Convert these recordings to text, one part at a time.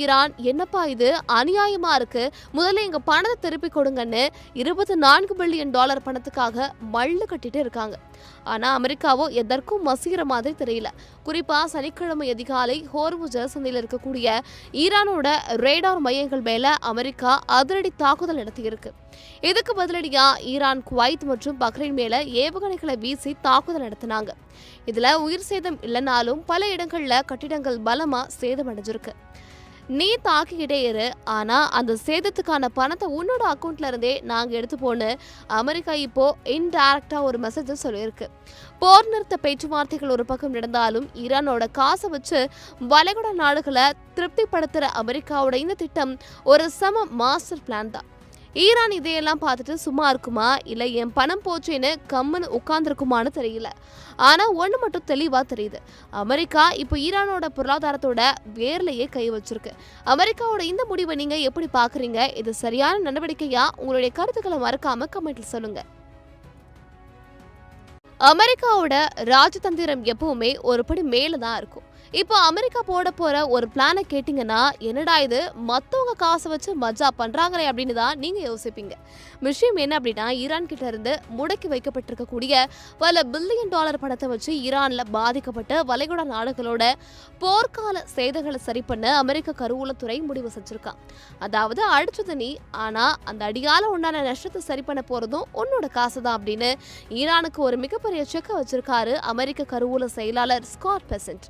Iran என்னப்பா இது அநியாயமா இருக்கு, முதல்ல எங்க பணத்தை திருப்பி கொடுங்கன்னு $24 பில்லியன் பணத்துக்காக மல்லு கட்டிட்டு இருக்காங்க. ஆனா அமெரிக்காவோ எதற்கும் மசீர மாதிரி தெரியல. குறிப்பா சனிக்கிழமை அதிகாலை ஹோர்முஸ் சந்தையில் இருக்கக்கூடிய ஈரானோட ரேடார் மையங்கள் மேல அமெரிக்கா அதிரடி தாக்குதல் நடத்தியிருக்கு. இதுக்கு பதிலடியா ஈரான் குவைத் மற்றும் பஹ்ரைன் மேல ஏவுகணைகளை வீசி தாக்குதல் நடத்தினாங்க. இதுல உயிர் சேதம் இல்லைனாலும் பல இடங்கள்ல கட்டிடங்கள் பலமா சேதமடைஞ்சிருக்கு. நீ தாக்கிக்கிட்டே இரு, ஆனா அந்த சேதத்துக்கான பணத்தை உன்னோட அக்கௌண்ட்ல இருந்தே நாங்க எடுத்துப்போன்னு அமெரிக்கா இப்போ இன்டைரக்டா ஒரு மெசேஜ் சொல்லியிருக்கு. போர் நிறுத்த பேச்சுவார்த்தைகள் ஒரு பக்கம் நடந்தாலும் ஈரானோட காசை வச்சு வளைகுடா நாடுகளை திருப்திப்படுத்துற அமெரிக்காவோட இந்த திட்டம் ஒரு சம மாஸ்டர் பிளான் தான். ஈரான் இதையெல்லாம் பார்த்துட்டு சும்மா இருக்குமா, இல்ல என் பணம் போச்சேன்னு கம்முன்னு உட்கார்ந்துருக்குமான்னு தெரியல. ஆனா ஒண்ணு மட்டும் தெளிவா தெரியுது, அமெரிக்கா இப்போ ஈரானோட பொருளாதாரத்தோட வேர்லயே கை வச்சிருக்கு. அமெரிக்காவோட இந்த முடிவை நீங்க எப்படி பாக்குறீங்க? இது சரியான நடவடிக்கையா? உங்களுடைய கருத்துக்களை மறக்காம கமெண்ட்ல சொல்லுங்க. அமெரிக்காவோட ராஜதந்திரம் எப்பவுமே ஒரு படி மேலதான் இருக்கும். இப்போ அமெரிக்கா போட போற ஒரு பிளானை கேட்டீங்கன்னா, என்னடா இது மத்தவங்க காசை வச்சு மஜா பண்றாங்களே அப்படின்னு தான் நீங்க யோசிப்பீங்க. விஷயம் என்ன அப்படின்னா, ஈரான் கிட்ட இருந்து முடக்கி வைக்கப்பட்டிருக்கக்கூடிய பல பில்லியன் டாலர் பணத்தை வச்சு ஈரான்ல பாதிக்கப்பட்ட வளைகுடா நாடுகளோட போர்க்கால சேதங்களை சரி பண்ண அமெரிக்க கருவூலத்துறை முடிவு செஞ்சிருக்கான். அதாவது அடிச்சது நீ, ஆனா அந்த அடியால உண்டான நஷ்டத்தை சரி பண்ண போறதும் உன்னோட காசு தான் அப்படின்னு ஈரானுக்கு ஒரு மிகப்பெரிய செக்க வச்சிருக்காரு அமெரிக்க கருவூல செயலாளர் ஸ்காட் பெசன்ட்.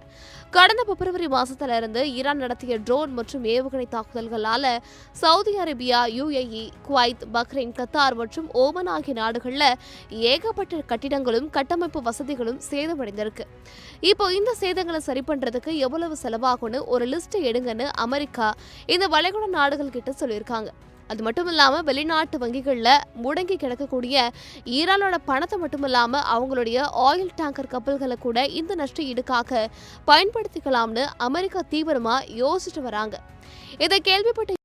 கடந்த பிப்ரவரி மாசத்துல இருந்து ஈரான் நடத்திய ட்ரோன் மற்றும் ஏவுகணை தாக்குதல்களால Saudi Arabia, UAE, Kuwait, Bahrain, Qatar மற்றும் ஓமன் ஆகிய நாடுகள்ல ஏகப்பட்ட கட்டிடங்களும் கட்டமைப்பு வசதிகளும் சேதமடைந்திருக்கு. இப்போ இந்த சேதங்களை சரி பண்றதுக்கு எவ்வளவு செலவாகும்னு ஒரு லிஸ்ட் எடுங்கன்னு அமெரிக்கா இந்த வளைகுடா நாடுகள் கிட்ட சொல்லியிருக்காங்க. அது மட்டும் இல்லாம வெளிநாட்டு வங்கிகள்ல முடங்கி கிடக்கக்கூடிய ஈரானோட பணத்தை மட்டும் இல்லாம அவங்களுடைய ஆயில் டேங்கர் கப்பல்களை கூட இந்த நஷ்ட ஈடுக்காக பயன்படுத்திக்கலாம்னு அமெரிக்கா தீவிரமா யோசிச்சுட்டு வராங்க. இதை கேள்விப்பட்ட